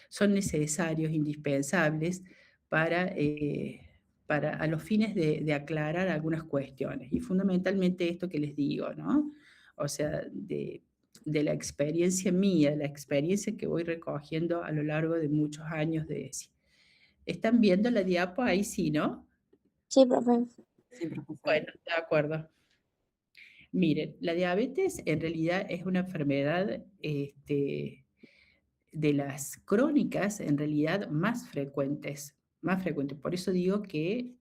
son necesarios, indispensables para a los fines de aclarar algunas cuestiones. Y fundamentalmente esto que les digo, ¿no? O sea, de la experiencia mía, la experiencia que voy recogiendo a lo largo de muchos años de ESI. ¿Están viendo la diapo ahí? Sí, ¿no? Sí, profe. Sí, profesora. Bueno, de acuerdo. Miren, la diabetes en realidad es una enfermedad de las crónicas, en realidad más frecuentes, más frecuentes. Por eso digo que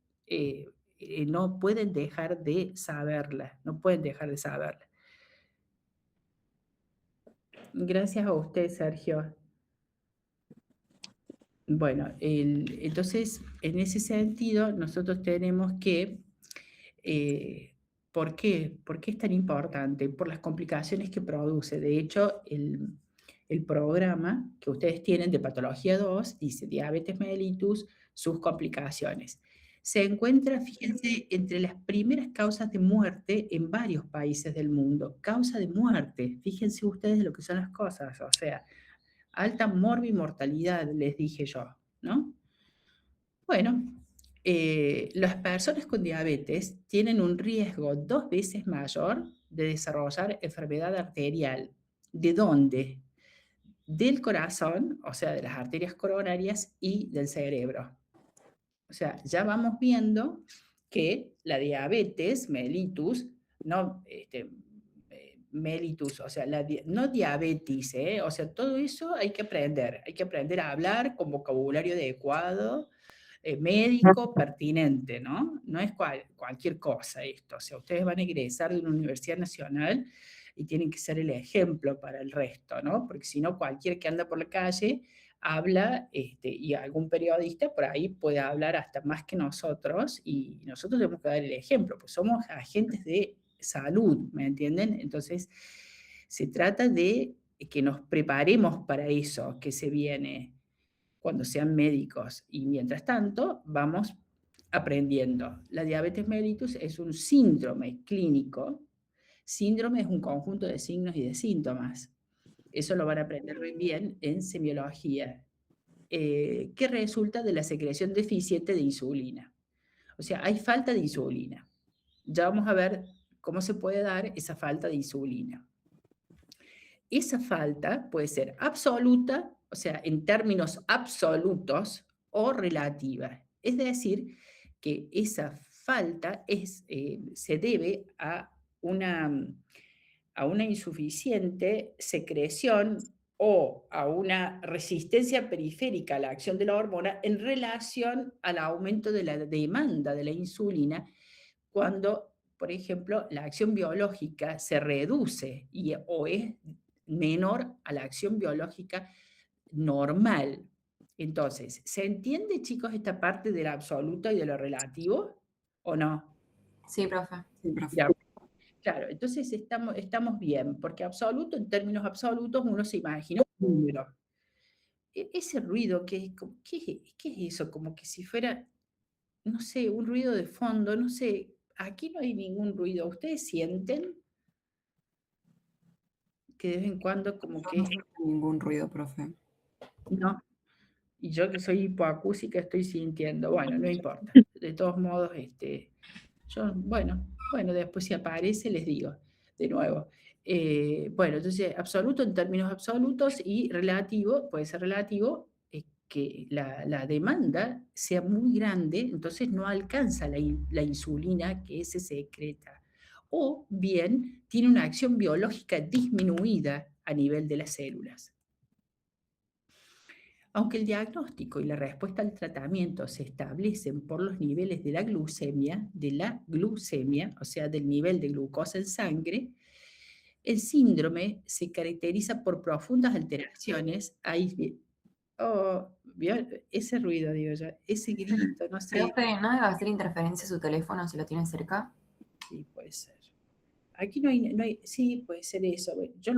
no pueden dejar de saberla, no pueden dejar de saberla. Gracias a usted, Sergio. Bueno, entonces, en ese sentido, nosotros tenemos que, ¿por qué? ¿Por qué es tan importante? Por las complicaciones que produce. De hecho, el programa que ustedes tienen de patología 2 dice diabetes mellitus, sus complicaciones. Se encuentra, fíjense, entre las primeras causas de muerte en varios países del mundo. Causa de muerte, fíjense ustedes lo que son las cosas, o sea, alta morbimortalidad, les dije yo, ¿no? Bueno, las personas con diabetes tienen un riesgo 2 veces mayor de desarrollar enfermedad arterial. ¿De dónde? Del corazón, o sea, de las arterias coronarias y del cerebro. O sea, ya vamos viendo que la diabetes mellitus, no mellitus, o sea, no diabetes, o sea, todo eso hay que aprender a hablar con vocabulario adecuado, médico pertinente, ¿no? No es cualquier cosa esto, o sea, ustedes van a egresar de una universidad nacional y tienen que ser el ejemplo para el resto, ¿no? Porque si no, cualquier que anda por la calle habla, y algún periodista por ahí puede hablar hasta más que nosotros, y nosotros tenemos que dar el ejemplo, pues somos agentes de salud, ¿me entienden? Entonces, se trata de que nos preparemos para eso que se viene cuando sean médicos, y mientras tanto vamos aprendiendo. La diabetes mellitus es un síndrome clínico. Síndrome es un conjunto de signos y de síntomas. Eso lo van a aprender muy bien en semiología, que resulta de la secreción deficiente de insulina. O sea, hay falta de insulina. Ya vamos a ver cómo se puede dar esa falta de insulina. Esa falta puede ser absoluta, o sea, en términos absolutos, o relativa. Es decir, que esa falta se debe a una insuficiente secreción o a una resistencia periférica a la acción de la hormona en relación al aumento de la demanda de la insulina cuando, por ejemplo, la acción biológica se reduce o es menor a la acción biológica normal. Entonces, ¿se entiende, chicos, esta parte del absoluto y de lo relativo o no? Sí, profe. Sí, profe. Ya, claro, entonces estamos bien, porque absoluto, en términos absolutos, uno se imagina un número. Ese ruido, ¿qué es eso? Como que si fuera, no sé, un ruido de fondo, no sé, aquí no hay ningún ruido. ¿Ustedes sienten que de vez en cuando como Yo que no siento ningún ruido, profe. no? Y yo que soy hipoacúsica estoy sintiendo, bueno, no importa. De todos modos, bueno, después si aparece les digo de nuevo. Bueno, entonces absoluto en términos absolutos y relativo, puede ser relativo, que la demanda sea muy grande, entonces no alcanza la insulina que se secreta. O bien tiene una acción biológica disminuida a nivel de las células. Aunque el diagnóstico y la respuesta al tratamiento se establecen por los niveles de la glucemia, o sea, del nivel de glucosa en sangre, el síndrome se caracteriza por profundas alteraciones. Ahí, ¿vio? Ese ruido, digo yo, ese grito, no sé, Profe, ¿no debe hacer interferencia su teléfono si lo tiene cerca? sí, puede ser. Aquí no hay, sí, puede ser eso. Yo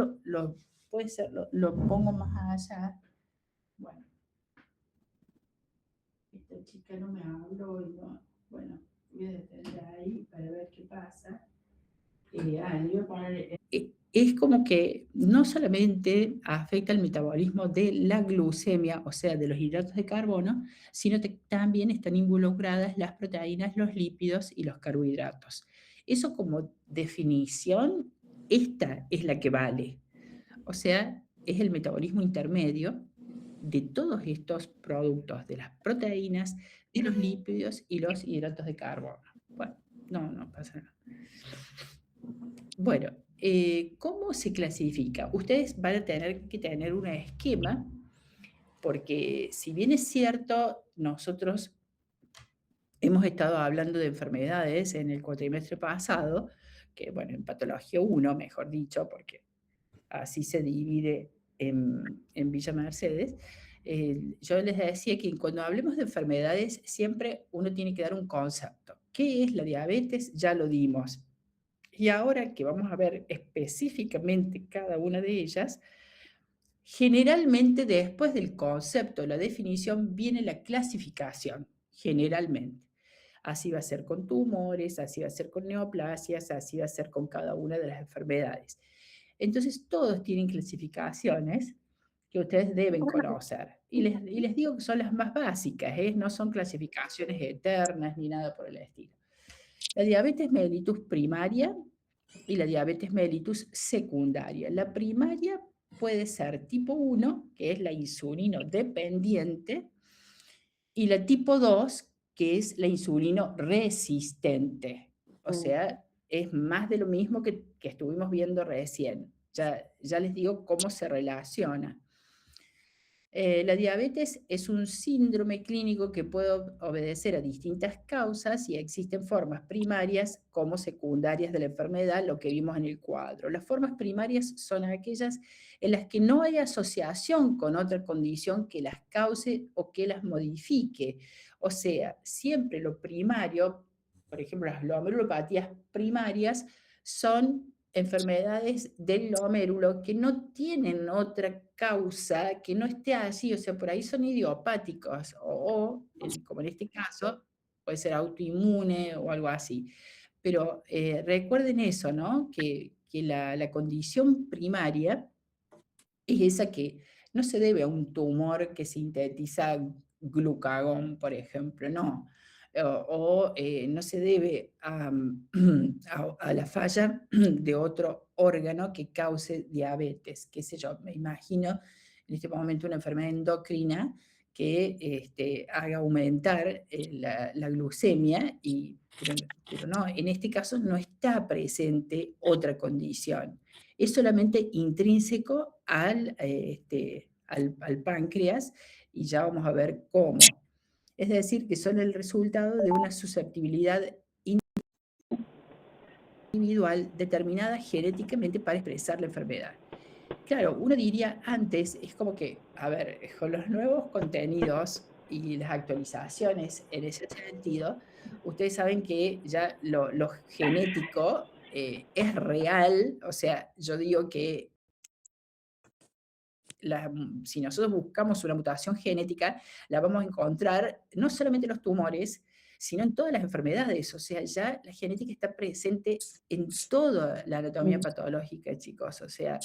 puede ser, lo pongo más allá. Bueno, esta chica no me habló y no, bueno, voy a detener ahí para ver qué pasa. Le voy a poner, es como que no solamente afecta el metabolismo de la glucemia, o sea, de los hidratos de carbono, sino que también están involucradas las proteínas, los lípidos y los carbohidratos. Eso como definición, esta es la que vale. O sea, es el metabolismo intermedio de todos estos productos, de las proteínas, de los lípidos y los hidratos de carbono. Bueno, no pasa nada. Bueno, ¿cómo se clasifica? Ustedes van a tener que tener un esquema, porque si bien es cierto, nosotros hemos estado hablando de enfermedades en el cuatrimestre pasado, que bueno, en patología 1, mejor dicho, porque así se divide en Villa Mercedes. Yo les decía que cuando hablemos de enfermedades, siempre uno tiene que dar un concepto. ¿Qué es la diabetes? Ya lo dimos. Y ahora que vamos a ver específicamente cada una de ellas, generalmente después del concepto, la definición, viene la clasificación, generalmente. Así va a ser con tumores, así va a ser con neoplasias, así va a ser con cada una de las enfermedades. Entonces, todos tienen clasificaciones que ustedes deben conocer. Y les digo que son las más básicas, ¿eh? No son clasificaciones eternas ni nada por el estilo. La diabetes mellitus primaria y la diabetes mellitus secundaria. La primaria puede ser tipo 1, que es la insulino dependiente, y la tipo 2, que es la insulino resistente. O sea, es más de lo mismo que estuvimos viendo recién. Ya les digo cómo se relaciona. La diabetes es un síndrome clínico que puede obedecer a distintas causas y existen formas primarias como secundarias de la enfermedad, lo que vimos en el cuadro. Las formas primarias son aquellas en las que no hay asociación con otra condición que las cause o que las modifique. O sea, siempre lo primario, por ejemplo, las glomerulopatías primarias, son enfermedades del glomérulo que no tienen otra causa que no esté así, o sea, por ahí son idiopáticos, como en este caso, puede ser autoinmune o algo así. Pero recuerden eso, ¿no? Que la condición primaria es esa que no se debe a un tumor que sintetiza glucagón, por ejemplo, no. No se debe a la falla de otro órgano que cause diabetes, qué sé yo, me imagino en este momento una enfermedad endocrina que haga aumentar la glucemia, pero no, en este caso no está presente otra condición. Es solamente intrínseco al páncreas y ya vamos a ver cómo. Es decir, que son el resultado de una susceptibilidad individual determinada genéticamente para expresar la enfermedad. Claro, uno diría antes, es como que, a ver, con los nuevos contenidos y las actualizaciones en ese sentido, ustedes saben que ya lo genético es real, o sea, yo digo que si nosotros buscamos una mutación genética, la vamos a encontrar no solamente en los tumores, sino en todas las enfermedades. O sea, ya la genética está presente en toda la anatomía patológica, chicos. O sea,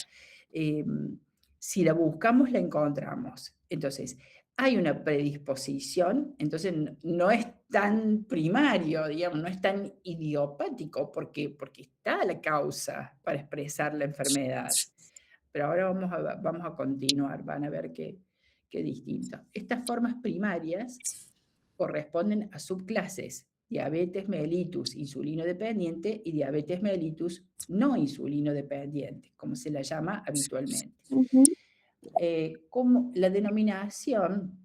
si la buscamos, la encontramos. Entonces, hay una predisposición, entonces no es tan primario, digamos, no es tan idiopático, porque está la causa para expresar la enfermedad. Pero ahora vamos a continuar, van a ver qué distinto. Estas formas primarias corresponden a subclases: diabetes mellitus insulino dependiente y diabetes mellitus no insulino dependiente, como se la llama habitualmente. Como la denominación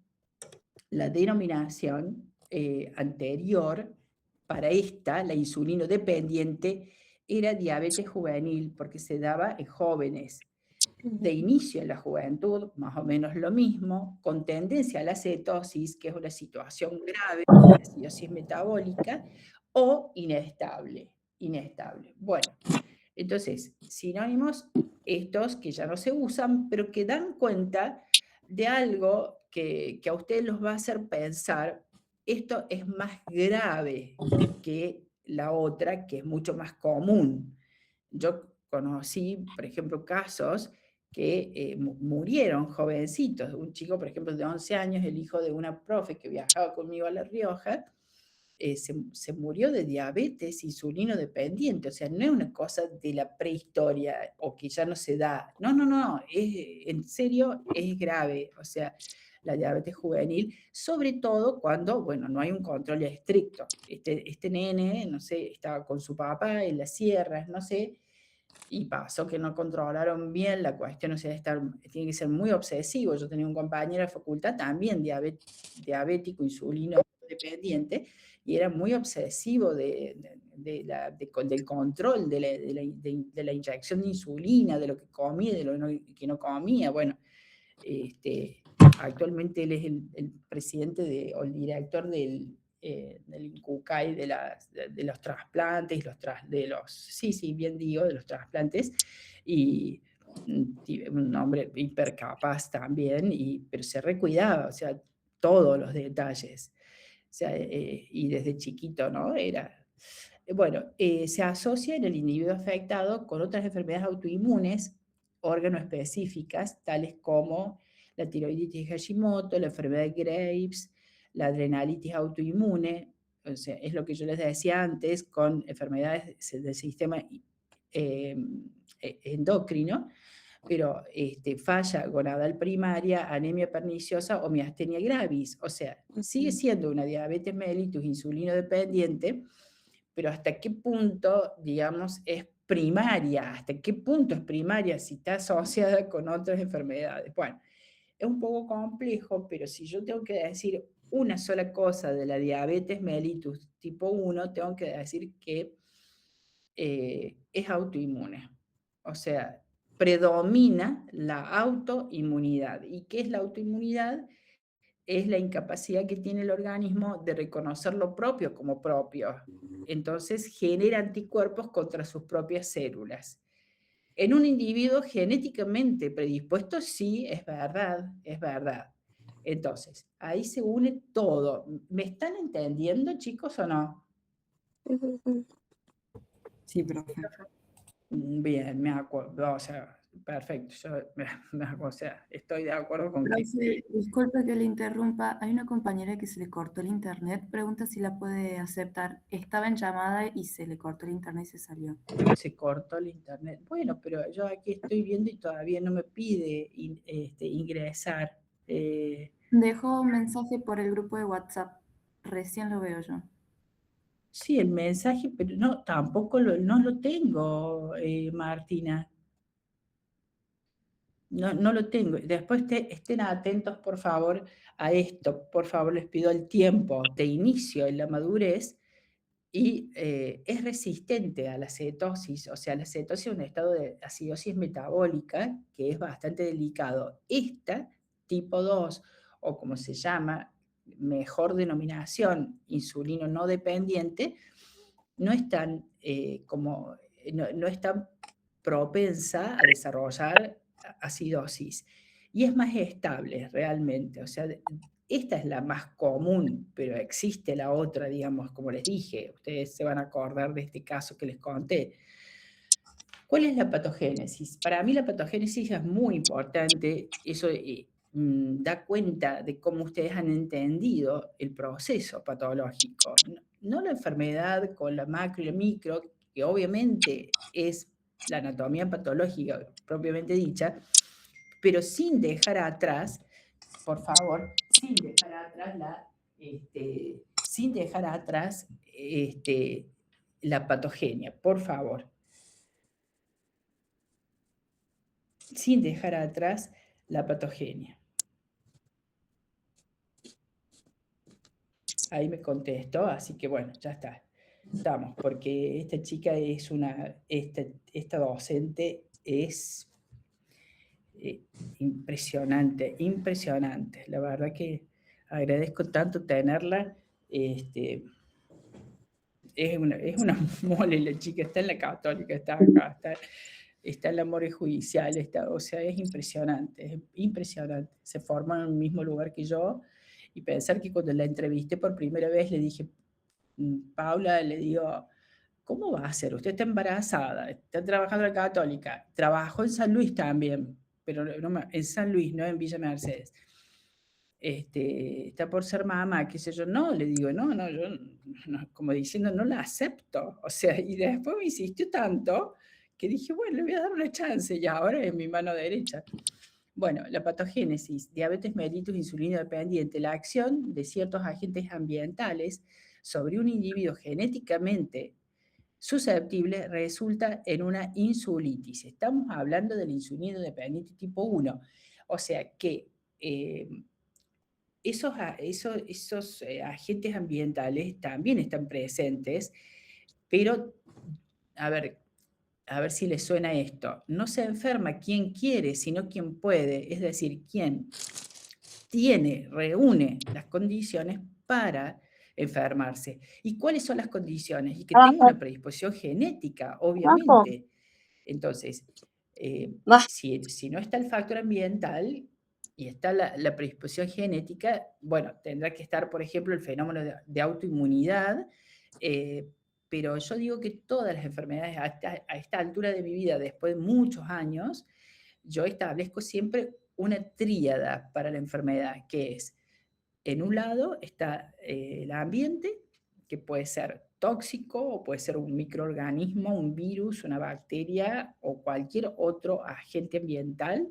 anterior para esta, la insulino dependiente, era diabetes juvenil porque se daba en jóvenes. De inicio en la juventud, más o menos lo mismo, con tendencia a la cetosis, que es una situación grave, la acidosis metabólica, o inestable. Bueno, entonces, sinónimos estos que ya no se usan, pero que dan cuenta de algo que a ustedes los va a hacer pensar, esto es más grave que la otra, que es mucho más común. Yo conocí, por ejemplo, casos que murieron jovencitos. Un chico, por ejemplo, de 11 años, el hijo de una profe que viajaba conmigo a La Rioja, se murió de diabetes insulino dependiente. O sea, no es una cosa de la prehistoria o que ya no se da. No, no, no, en serio es grave. O sea, la diabetes juvenil, sobre todo cuando, bueno, no hay un control estricto. Este nene, no sé, estaba con su papá en las sierras, no sé, y pasó que no controlaron bien la cuestión, o sea, tiene que ser muy obsesivo. Yo tenía un compañero de facultad también diabético, insulino dependiente, y era muy obsesivo del control de la inyección de insulina, de lo que comía, de lo que no comía. Bueno, actualmente él es el presidente o el director del INCUCAI de los trasplantes, sí, bien digo, de los trasplantes, y un hombre hiper capaz también, pero se recuidaba, o sea, todos los detalles, o sea, y desde chiquito, ¿no? Bueno, se asocia en el individuo afectado con otras enfermedades autoinmunes, órgano específicas, tales como la tiroiditis de Hashimoto, la enfermedad de Graves, la adrenalitis autoinmune. O sea, es lo que yo les decía antes, con enfermedades del sistema endocrino, pero falla gonadal primaria, anemia perniciosa o miastenia gravis. O sea, sigue siendo una diabetes mellitus insulino dependiente, pero hasta qué punto, digamos, es primaria, hasta qué punto es primaria si está asociada con otras enfermedades. Bueno, es un poco complejo, pero si yo tengo que decir una sola cosa de la diabetes mellitus tipo 1, tengo que decir que es autoinmune. O sea, predomina la autoinmunidad. ¿Y qué es la autoinmunidad? Es la incapacidad que tiene el organismo de reconocer lo propio como propio. Entonces genera anticuerpos contra sus propias células. En un individuo genéticamente predispuesto, sí, es verdad, es verdad. Entonces, ahí se une todo. ¿Me están entendiendo, chicos, o no? Sí, profe. Bien, me acuerdo, o sea, perfecto, o sea, estoy de acuerdo con que Profe, disculpe que le interrumpa. Hay una compañera que se le cortó el internet. Pregunta si la puede aceptar. Estaba en llamada y se le cortó el internet y se salió. se cortó el internet. Bueno, pero yo aquí estoy viendo y todavía no me pide ingresar. Dejó un mensaje por el grupo de WhatsApp. Recién lo veo yo. Sí, el mensaje, pero no, tampoco no lo tengo, Martina. No lo tengo. Después estén atentos, por favor, a esto. Por favor, les pido el tiempo de inicio en la madurez y es resistente a la cetosis. O sea, la cetosis es un estado de acidosis metabólica que es bastante delicado. Esta, tipo 2, o como se llama, mejor denominación, insulino no dependiente, no es tan, no es tan propensa a desarrollar acidosis y es más estable realmente. O sea, esta es la más común, pero existe la otra, digamos, como les dije, ustedes se van a acordar de este caso que les conté. ¿Cuál es la patogénesis? Para mí la patogénesis es muy importante, eso da cuenta de cómo ustedes han entendido el proceso patológico, no la enfermedad con la macro y la micro, que obviamente es la anatomía patológica propiamente dicha, pero sin dejar atrás, por favor, sin dejar atrás la patogenia, por favor. Sin dejar atrás la patogenia. Ahí me contestó, así que bueno, ya está. Estamos, porque esta chica es esta docente es impresionante, impresionante. La verdad que agradezco tanto tenerla. Es una mole la chica, está en la Católica, está acá, está en la More Judicial, o sea, es impresionante, Se forma en el mismo lugar que yo, y pensar que cuando la entrevisté por primera vez le dije, Paula, le digo, ¿cómo va a ser? Usted está embarazada, está trabajando en la Católica, trabajó en San Luis también, pero en San Luis, no en Villa Mercedes. Está por ser mamá, qué sé yo, no, le digo, no, yo, no, como diciendo, no la acepto, o sea, y después me insistió tanto, que dije, bueno, le voy a dar una chance, y ahora es mi mano derecha. Bueno, la patogénesis, diabetes mellitus insulino dependiente, la acción de ciertos agentes ambientales sobre un individuo genéticamente susceptible resulta en una insulitis. Estamos hablando del insulino dependiente tipo 1, o sea que esos agentes ambientales también están presentes, pero a ver si les suena esto. No se enferma quien quiere, sino quien puede, es decir, quien reúne las condiciones para enfermarse. ¿Y cuáles son las condiciones? Y que tenga una predisposición genética, obviamente. Entonces, si no está el factor ambiental y está la predisposición genética, bueno, tendrá que estar, por ejemplo, el fenómeno de autoinmunidad, pero yo digo que todas las enfermedades a esta altura de mi vida, después de muchos años, yo establezco siempre una tríada para la enfermedad, que es, en un lado está el ambiente, que puede ser tóxico o puede ser un microorganismo, un virus, una bacteria o cualquier otro agente ambiental,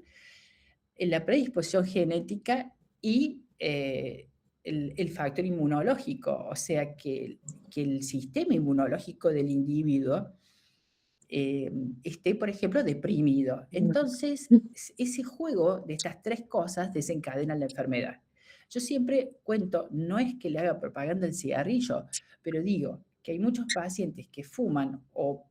en la predisposición genética y el factor inmunológico, o sea que el sistema inmunológico del individuo esté, por ejemplo, deprimido. Entonces, ese juego de estas tres cosas desencadena la enfermedad. Yo siempre cuento, no es que le haga propaganda el cigarrillo, pero digo que hay muchos pacientes que fuman o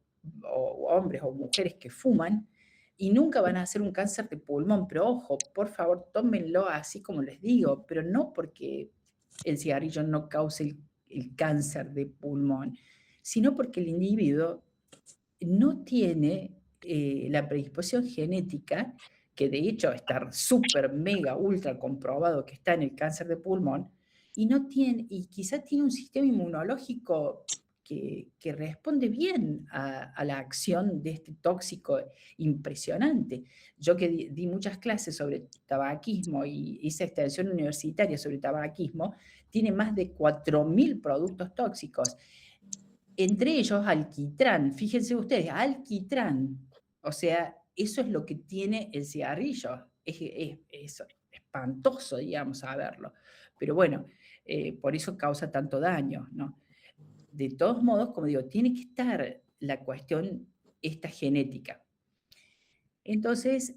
hombres o mujeres que fuman y nunca van a hacer un cáncer de pulmón, pero ojo, por favor, tómenlo así como les digo, pero no porque el cigarrillo no cause el cáncer de pulmón, sino porque el individuo no tiene la predisposición genética, que de hecho está súper, mega, ultra comprobado que está en el cáncer de pulmón, y quizás tiene un sistema inmunológico que responde bien a la acción de este tóxico impresionante. Yo que di muchas clases sobre tabaquismo y hice extensión universitaria sobre tabaquismo, tiene más de 4.000 productos tóxicos. Entre ellos alquitrán, fíjense ustedes, alquitrán, o sea, eso es lo que tiene el cigarrillo, es espantoso, digamos, saberlo, pero bueno, por eso causa tanto daño, ¿no? De todos modos, como digo, tiene que estar la cuestión esta genética. Entonces,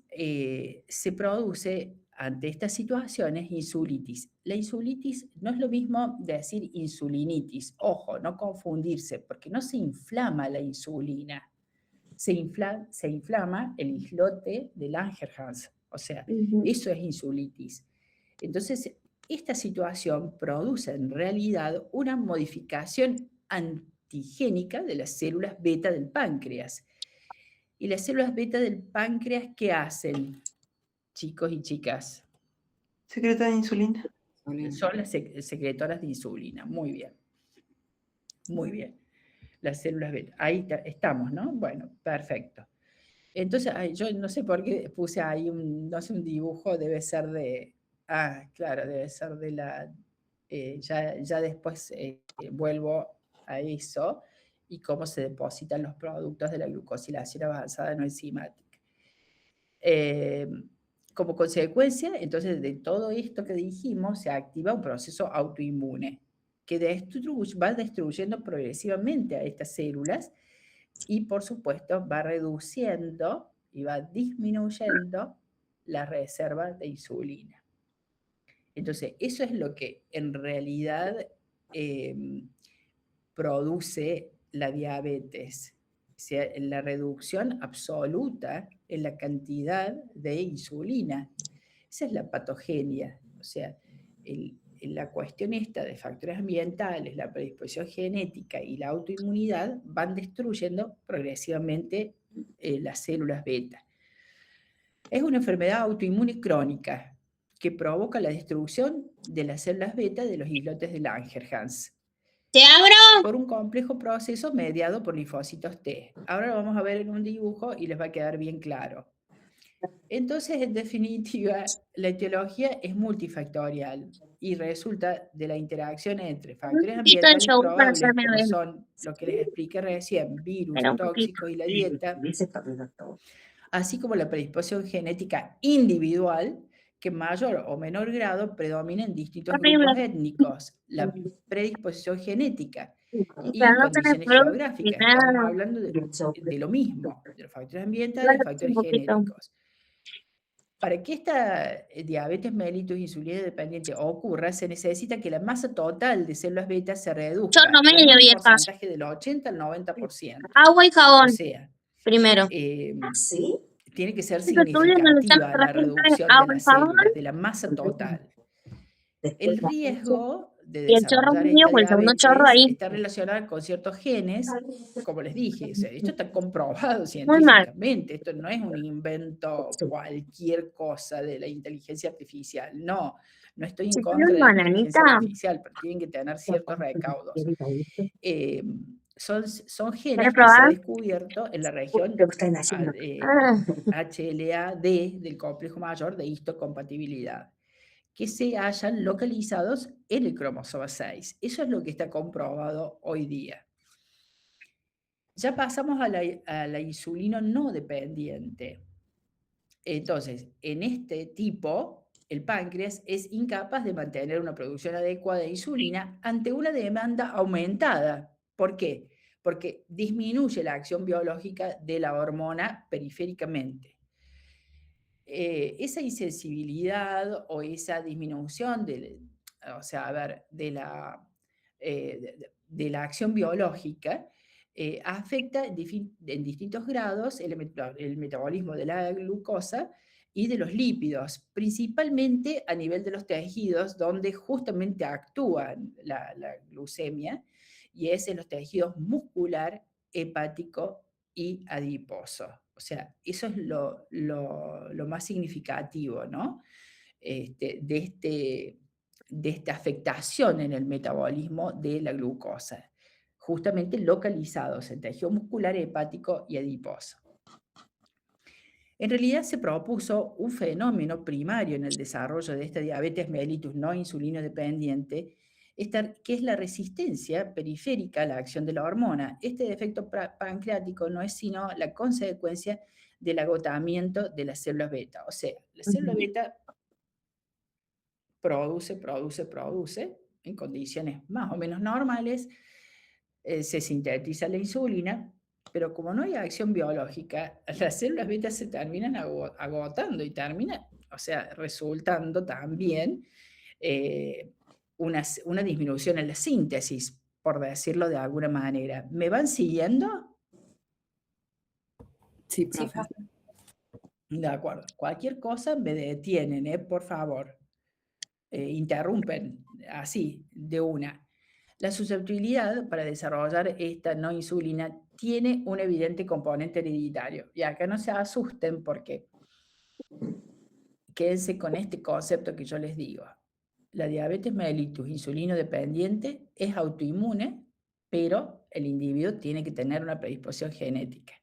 se produce ante estas situaciones insulitis. La insulitis no es lo mismo decir insulinitis. Ojo, no confundirse, porque no se inflama la insulina. Se inflama el islote de Langerhans. O sea, eso es insulitis. Entonces, esta situación produce en realidad una modificación antigénica de las células beta del páncreas. ¿Y las células beta del páncreas qué hacen, chicos y chicas? Secreta de insulina. Son las secretoras de insulina. Muy bien. Muy bien. Las células beta. Ahí estamos, ¿no? Bueno, perfecto. Entonces, yo no sé por qué puse ahí un dibujo, debe ser de... claro, debe ser de la... ya después vuelvo a eso y cómo se depositan los productos de la glucosilación avanzada no enzimática. Como consecuencia, entonces, de todo esto que dijimos, se activa un proceso autoinmune que va destruyendo progresivamente a estas células y, por supuesto, va reduciendo y va disminuyendo la reserva de insulina. Entonces, eso es lo que en realidad produce la diabetes, o sea, la reducción absoluta en la cantidad de insulina. Esa es la patogenia, o sea, la cuestión esta de factores ambientales, la predisposición genética y la autoinmunidad van destruyendo progresivamente las células beta. Es una enfermedad autoinmune crónica que provoca la destrucción de las células beta de los islotes de Langerhans. ¿Te abro? por un complejo proceso mediado por linfocitos T. Ahora lo vamos a ver en un dibujo y les va a quedar bien claro. Entonces, en definitiva, la etiología es multifactorial y resulta de la interacción entre factores Un poquito de ambientales yogur para probables, hacerme como ver. son lo que les expliqué recién, virus, Pero un poquito. tóxicos y la dieta, así como la predisposición genética individual, que en mayor o menor grado predomina en distintos Horrible. grupos étnicos. La predisposición genética y Pero no tenés condiciones flor ni geográficas. Estamos nada. hablando de lo mismo, de los factores ambientales y Claro, un factores poquito. genéticos. Para que esta diabetes mellitus insulina dependiente ocurra, se necesita que la masa total de células beta se reduzca Chorro en medio, un viejas. porcentaje del 80 al 90%. Agua y O jabón, sea, primero. tiene que ser Eso estudian en el significativa la recién reducción de agua y las jabón células, de la masa total. El riesgo de y el chorro desarrollar medio esta o el segundo chorro diabetes ahí. está relacionado con ciertos genes, como les dije, o sea, esto está comprobado Muy mal. científicamente, esto no es un invento cualquier cosa de la inteligencia artificial, no estoy en Si contra tuviera de la una inteligencia bananita. artificial, pero tienen que tener ciertos recaudos. Son genes ¿Quieres que se ha probar? descubierto en la región HLA-D del complejo mayor de histocompatibilidad, que se hayan localizados en el cromosoma 6. Eso es lo que está comprobado hoy día. Ya pasamos a la insulina no dependiente. Entonces, en este tipo, el páncreas es incapaz de mantener una producción adecuada de insulina ante una demanda aumentada. ¿Por qué? Porque disminuye la acción biológica de la hormona periféricamente. Esa insensibilidad o esa disminución o sea, a ver, de la acción biológica afecta en distintos grados el metabolismo de la glucosa y de los lípidos, principalmente a nivel de los tejidos donde justamente actúa la glucemia, y es en los tejidos muscular, hepático y adiposo. O sea, eso es lo más significativo, ¿no? De esta afectación en el metabolismo de la glucosa, justamente localizados en tejido muscular, hepático y adiposo. En realidad se propuso un fenómeno primario en el desarrollo de esta diabetes mellitus no insulino dependiente, que es la resistencia periférica a la acción de la hormona. Este defecto pancreático no es sino la consecuencia del agotamiento de las células beta. O sea, la célula beta produce en condiciones más o menos normales, se sintetiza la insulina, pero como no hay acción biológica, las células beta se terminan agotando y termina, o sea, resultando también una disminución en la síntesis, por decirlo de alguna manera. ¿Me van siguiendo? Sí, profe. De acuerdo. Cualquier cosa me detienen, por favor. Interrumpen así, de una. La susceptibilidad para desarrollar esta no insulina tiene un evidente componente hereditario. Y acá no se asusten porque quédense con este concepto que yo les digo. La diabetes mellitus insulino dependiente es autoinmune, pero el individuo tiene que tener una predisposición genética.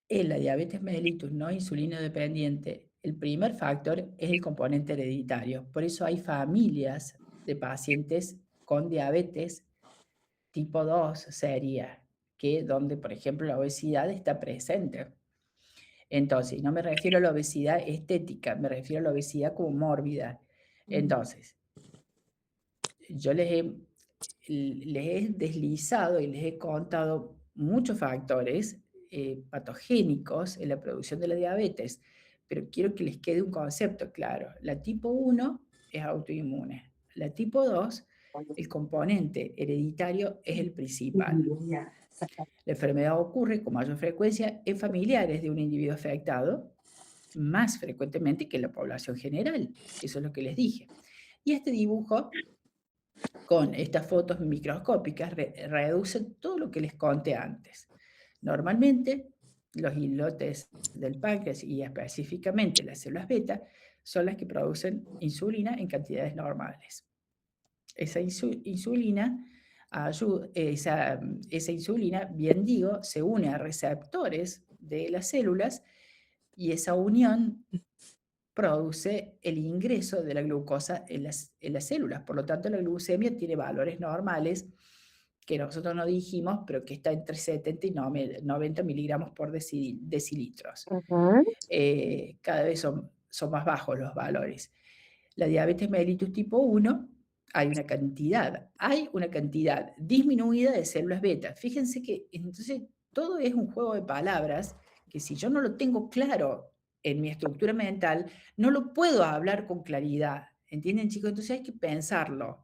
En la diabetes mellitus no insulino dependiente, el primer factor es el componente hereditario. Por eso hay familias de pacientes con diabetes tipo 2 sería, donde, por ejemplo, la obesidad está presente. Entonces, no me refiero a la obesidad estética, me refiero a la obesidad como mórbida. Entonces, yo les he deslizado y les he contado muchos factores patogénicos en la producción de la diabetes, pero quiero que les quede un concepto claro. La tipo 1 es autoinmune. La tipo 2, el componente hereditario es el principal. La enfermedad ocurre con mayor frecuencia en familiares de un individuo afectado, más frecuentemente que en la población general. Eso es lo que les dije. Y este dibujo, con estas fotos microscópicas, reduce todo lo que les conté antes. Normalmente, los islotes del páncreas y específicamente las células beta son las que producen insulina en cantidades normales. Esa insulina esa insulina, bien digo, se une a receptores de las células y esa unión produce el ingreso de la glucosa en las células. Por lo tanto, la glucemia tiene valores normales que nosotros no dijimos, pero que está entre 70 y 90 miligramos por decilitros. Cada vez son más bajos los valores. La diabetes mellitus tipo 1, hay una cantidad disminuida de células beta. Fíjense que entonces todo es un juego de palabras que si yo no lo tengo claro en mi estructura mental, no lo puedo hablar con claridad. ¿Entienden, chicos? Entonces hay que pensarlo.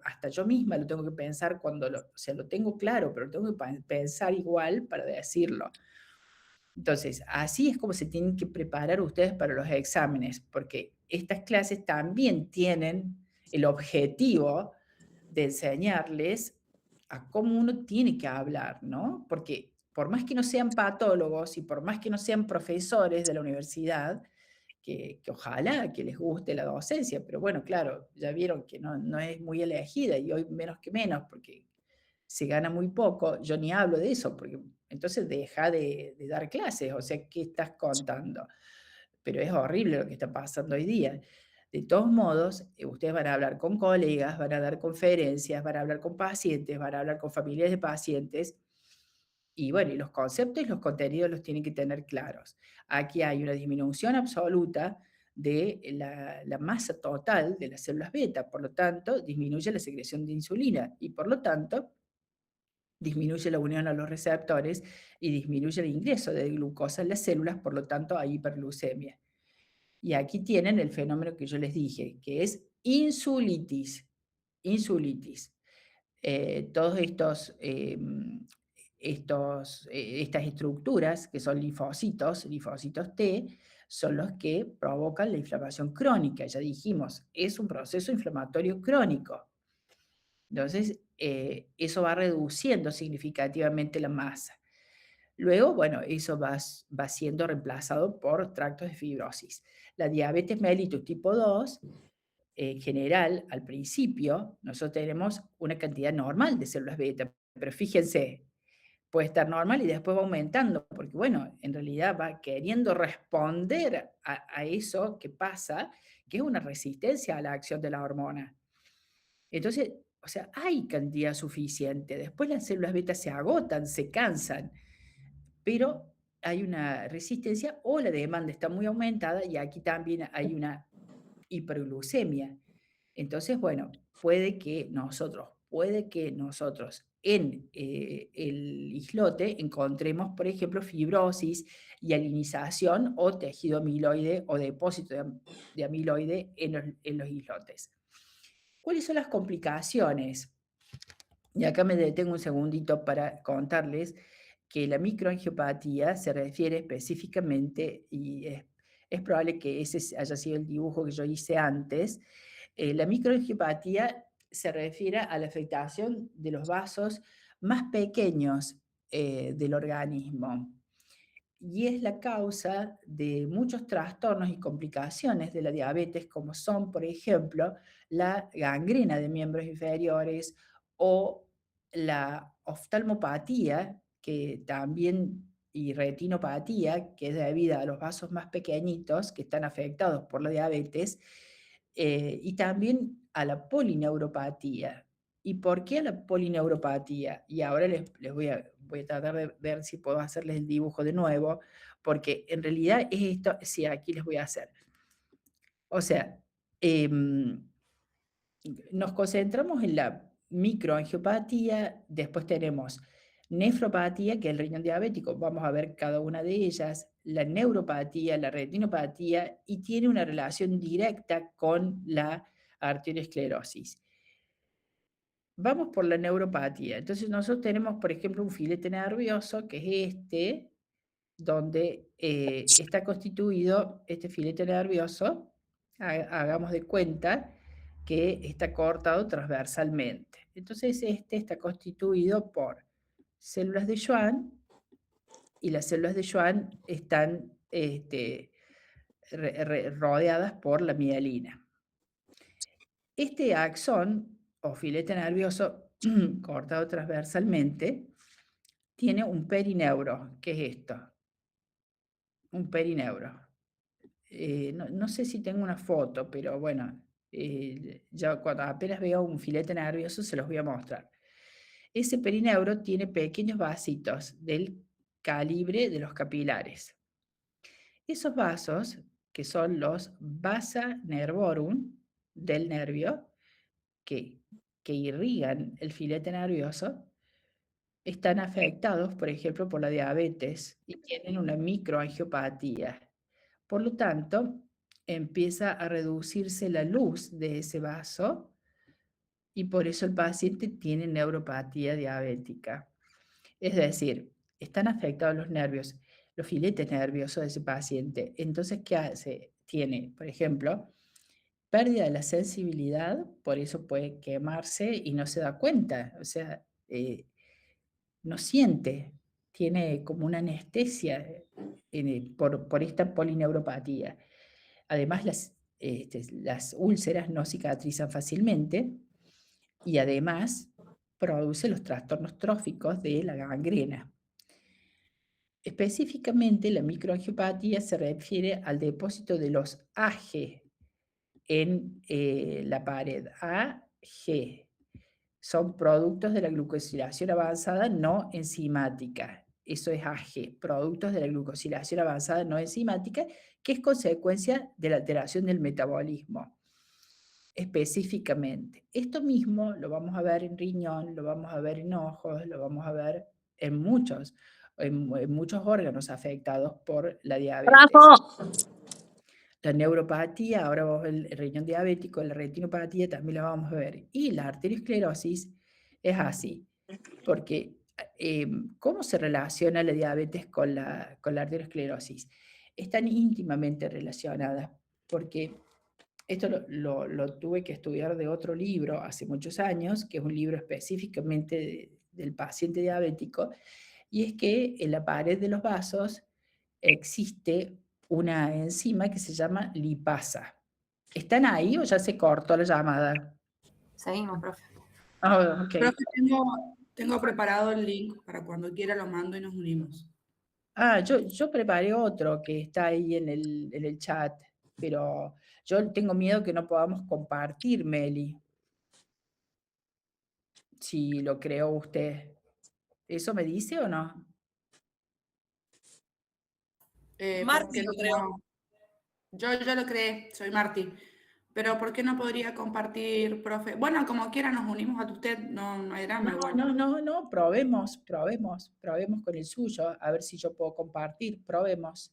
Hasta yo misma lo tengo que pensar cuando lo tengo claro, pero lo tengo que pensar igual para decirlo. Entonces, así es como se tienen que preparar ustedes para los exámenes, porque estas clases también tienen el objetivo de enseñarles a cómo uno tiene que hablar, ¿no? Porque por más que no sean patólogos y por más que no sean profesores de la universidad, que ojalá que les guste la docencia, pero bueno, claro, ya vieron que no es muy elegida y hoy menos que menos, porque se gana muy poco, yo ni hablo de eso, porque entonces deja de dar clases, o sea, ¿qué estás contando? Pero es horrible lo que está pasando hoy día. De todos modos, ustedes van a hablar con colegas, van a dar conferencias, van a hablar con pacientes, van a hablar con familias de pacientes, y bueno, y los conceptos y los contenidos los tienen que tener claros. Aquí hay una disminución absoluta de la masa total de las células beta, por lo tanto, disminuye la secreción de insulina y por lo tanto, disminuye la unión a los receptores y disminuye el ingreso de glucosa en las células, por lo tanto hay hiperglucemia. Y aquí tienen el fenómeno que yo les dije, que es insulitis. Insulitis. Todos estas estructuras que son linfocitos T, son los que provocan la inflamación crónica. Ya dijimos, es un proceso inflamatorio crónico. Entonces, eso va reduciendo significativamente la masa. Luego, bueno, eso va siendo reemplazado por tractos de fibrosis. La diabetes mellitus tipo 2, en general, al principio, nosotros tenemos una cantidad normal de células beta, pero fíjense, puede estar normal y después va aumentando, porque bueno, en realidad va queriendo responder a eso que pasa, que es una resistencia a la acción de la hormona. Entonces, o sea, hay cantidad suficiente. Después las células beta se agotan, se cansan, pero hay una resistencia o la demanda está muy aumentada y aquí también hay una hiperglucemia. Entonces, bueno, puede que nosotros en el islote encontremos, por ejemplo, fibrosis y alinización o tejido amiloide o depósito de amiloide en los islotes. ¿Cuáles son las complicaciones? Y acá me detengo un segundito para contarles que la microangiopatía se refiere específicamente, y es probable que ese haya sido el dibujo que yo hice antes, la microangiopatía se refiere a la afectación de los vasos más pequeños del organismo y es la causa de muchos trastornos y complicaciones de la diabetes, como son, por ejemplo, la gangrena de miembros inferiores o la oftalmopatía, que también, y retinopatía, que es debida a los vasos más pequeñitos que están afectados por la diabetes, y también a la polineuropatía. ¿Y por qué a la polineuropatía? Y ahora les voy a tratar de ver si puedo hacerles el dibujo de nuevo, porque en realidad es esto, sí, aquí les voy a hacer. O sea, nos concentramos en la microangiopatía, después tenemos nefropatía, que es el riñón diabético, vamos a ver cada una de ellas, la neuropatía, la retinopatía, y tiene una relación directa con la arteriosclerosis. Vamos por la neuropatía. Entonces nosotros tenemos, por ejemplo, un filete nervioso, que es este, donde está constituido este filete nervioso, hagamos de cuenta que está cortado transversalmente. Entonces este está constituido por células de Schwann, y las células de Schwann están rodeadas por la mielina. Este axón o filete nervioso cortado transversalmente, tiene un perineuro. ¿Qué es esto? Un perineuro. No sé si tengo una foto, pero bueno, ya cuando apenas veo un filete nervioso se los voy a mostrar. Ese perineuro tiene pequeños vasitos del calibre de los capilares. Esos vasos, que son los vasa nervorum del nervio, que irrigan el filete nervioso, están afectados, por ejemplo, por la diabetes y tienen una microangiopatía. Por lo tanto, empieza a reducirse la luz de ese vaso y por eso el paciente tiene neuropatía diabética. Es decir, están afectados los nervios, los filetes nerviosos de ese paciente. Entonces, ¿qué hace? Tiene, por ejemplo, pérdida de la sensibilidad, por eso puede quemarse y no se da cuenta. O sea, no siente, tiene como una anestesia por esta polineuropatía. Además, las úlceras no cicatrizan fácilmente y además produce los trastornos tróficos de la gangrena. Específicamente, la microangiopatía se refiere al depósito de los Ag en la pared. Ag son productos de la glucosilación avanzada no enzimática. Eso es Ag, productos de la glucosilación avanzada no enzimática, que es consecuencia de la alteración del metabolismo. Específicamente, esto mismo lo vamos a ver en riñón, lo vamos a ver en ojos, lo vamos a ver en muchos órganos afectados por la diabetes. ¡Bravo! La neuropatía, ahora vamos a ver el riñón diabético, la retinopatía también la vamos a ver. Y la arteriosclerosis es así, porque ¿cómo se relaciona la diabetes con la arteriosclerosis? Están íntimamente relacionadas, porque esto lo tuve que estudiar de otro libro hace muchos años, que es un libro específicamente del paciente diabético, y es que en la pared de los vasos existe una enzima que se llama lipasa. ¿Están ahí o ya se cortó la llamada? Seguimos, profe. Oh, ok. Profe, tengo preparado el link para cuando quiera lo mando y nos unimos. Yo preparé otro que está ahí en el chat, pero yo tengo miedo que no podamos compartir, Meli. Si lo creó usted. ¿Eso me dice o no? Marti lo creo. Yo lo creé, soy Marti. Pero ¿por qué no podría compartir, profe? Bueno, como quiera nos unimos a usted, no hay drama igual. No, probemos con el suyo, a ver si yo puedo compartir, probemos.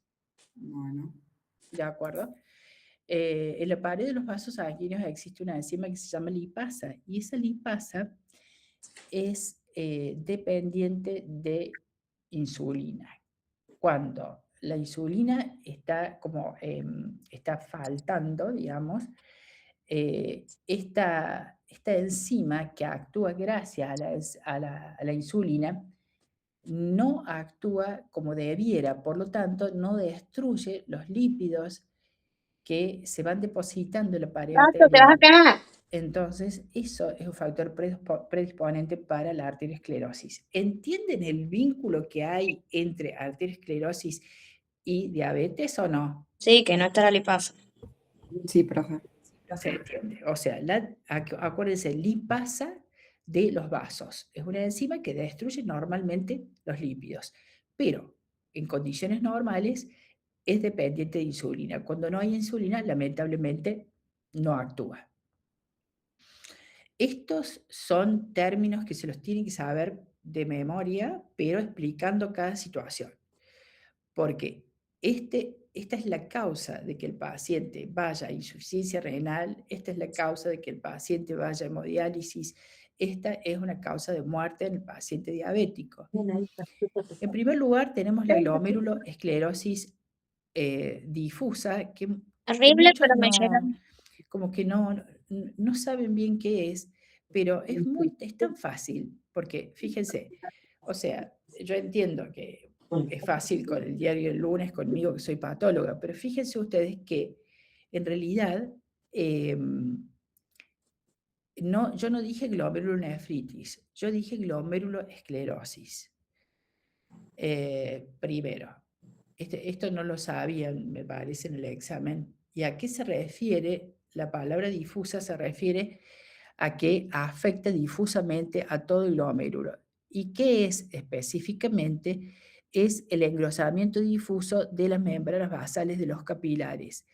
Bueno. ¿De acuerdo? En la pared de los vasos sanguíneos existe una enzima que se llama lipasa, y esa lipasa es dependiente de insulina. Cuando la insulina está está faltando, digamos, esta enzima que actúa gracias a la insulina no actúa como debiera, por lo tanto no destruye los lípidos que se van depositando en la pared ¡Te vas a arterial. quedar! Entonces, eso es un factor predisponente para la arteriosclerosis. ¿Entienden el vínculo que hay entre arteriosclerosis y diabetes o no? Sí, que no está la lipasa. Sí, profe. Se entiende. O sea, acuérdense, lipasa de los vasos. Es una enzima que destruye normalmente los lípidos, pero en condiciones normales es dependiente de insulina. Cuando no hay insulina, lamentablemente no actúa. Estos son términos que se los tienen que saber de memoria, pero explicando cada situación. Porque esta es la causa de que el paciente vaya a insuficiencia renal, esta es la causa de que el paciente vaya a hemodiálisis, esta es una causa de muerte en el paciente diabético. En primer lugar, tenemos la glomerulosclerosis difusa, que Horrible, muchos pero me llegan. como que no saben bien qué es, pero es tan fácil, porque fíjense, o sea, yo entiendo que es fácil con el diario El Lunes conmigo, que soy patóloga, pero fíjense ustedes que en realidad No, yo no dije glomerulonefritis, yo dije glomerulosclerosis. Primero, esto no lo sabían, me parece, en el examen. ¿Y a qué se refiere? La palabra difusa se refiere a que afecta difusamente a todo el glomérulo. ¿Y qué es específicamente? Es el engrosamiento difuso de las membranas basales de los capilares.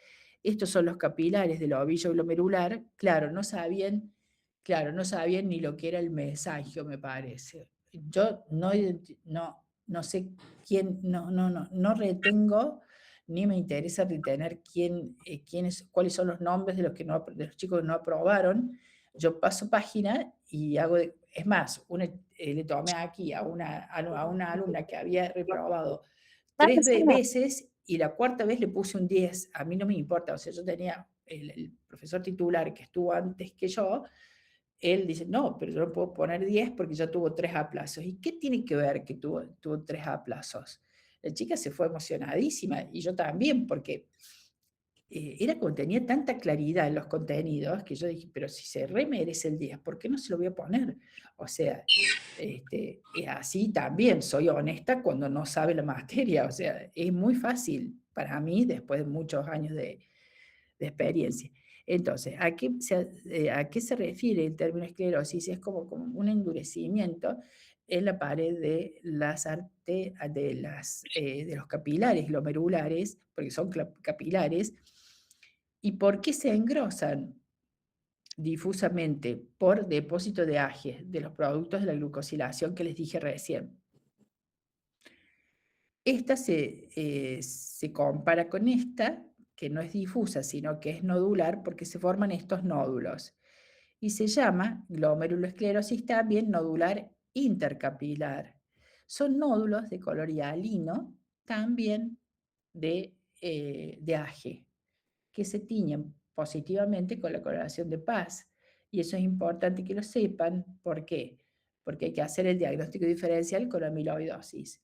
Estos son los capilares del ovillo glomerular. Claro, no sabían ni lo que era el mesagio, me parece. Yo no sé quién, no retengo, ni me interesa retener cuáles son los nombres de los chicos que no aprobaron. Yo paso página y hago, es más, le tomé aquí a una alumna que había reprobado 3 veces y la cuarta vez le puse un 10. A mí no me importa, o sea, yo tenía el profesor titular que estuvo antes que yo, él dice, no, pero yo no puedo poner 10 porque ya tuvo 3 aplazos. ¿Y qué tiene que ver que tuvo 3 aplazos? La chica se fue emocionadísima y yo también, porque era como tenía tanta claridad en los contenidos que yo dije, pero si se remerece el 10, ¿por qué no se lo voy a poner? O sea, así también soy honesta cuando no sabe la materia, o sea, es muy fácil para mí después de muchos años de experiencia. Entonces, ¿a qué se refiere el término esclerosis? Es como un endurecimiento en la pared de de los capilares glomerulares, porque son capilares. ¿Y por qué se engrosan difusamente? Por depósito de AGE, de los productos de la glucosilación que les dije recién. Esta se compara con esta, que no es difusa, sino que es nodular, porque se forman estos nódulos. Y se llama glomerulosclerosis también nodular intercapilar. Son nódulos de color hialino, también de AGE, que se tiñen positivamente con la coloración de paz. Y eso es importante que lo sepan. ¿Por qué? Porque hay que hacer el diagnóstico diferencial con amiloidosis.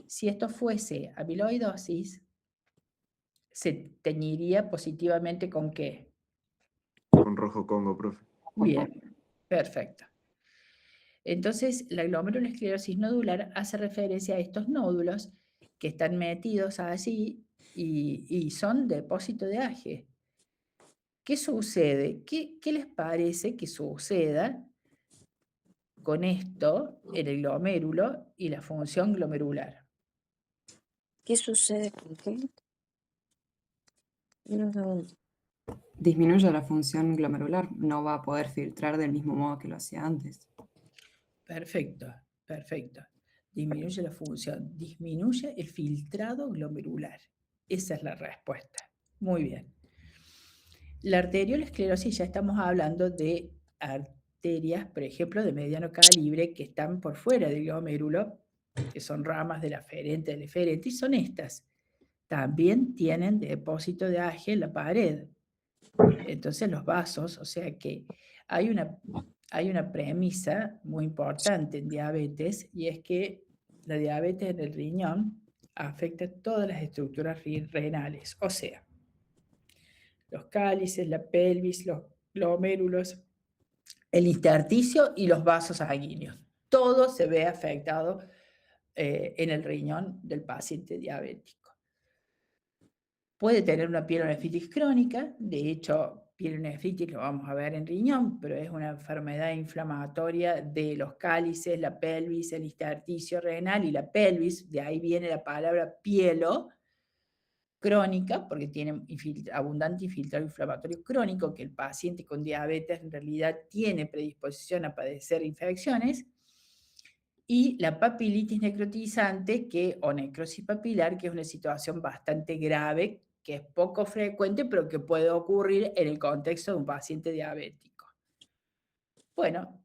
Si esto fuese amiloidosis, se teñiría positivamente ¿con qué? Con rojo Congo, profe. Bien, perfecto. Entonces, la glomerulosclerosis nodular hace referencia a estos nódulos que están metidos allí y son depósito de AGE. ¿Qué sucede? ¿Qué les parece que suceda con esto en el glomérulo y la función glomerular? ¿Qué sucede con qué? Un segundo. Disminuye la función glomerular, no va a poder filtrar del mismo modo que lo hacía antes. Perfecto, perfecto. Disminuye la función, disminuye el filtrado glomerular. Esa es la respuesta. Muy bien. La arteriolesclerosis, ya estamos hablando de arterias, por ejemplo, de mediano calibre que están por fuera del glomérulo, que son ramas del aferente, del eferente, y son estas. También tienen depósito de AGE en la pared. Entonces los vasos, o sea que hay una premisa muy importante en diabetes, y es que la diabetes en el riñón afecta todas las estructuras renales, o sea, los cálices, la pelvis, los glomérulos, el intersticio y los vasos sanguíneos. Todo se ve afectado en el riñón del paciente diabético. Puede tener una pielonefritis crónica, de hecho, pielonefritis lo vamos a ver en riñón, pero es una enfermedad inflamatoria de los cálices, la pelvis, el intersticio renal y la pelvis, de ahí viene la palabra pielo, crónica, porque tiene abundante infiltrado inflamatorio crónico, que el paciente con diabetes en realidad tiene predisposición a padecer infecciones, y la papilitis necrotizante o necrosis papilar, que es una situación bastante grave, que es poco frecuente, pero que puede ocurrir en el contexto de un paciente diabético. Bueno,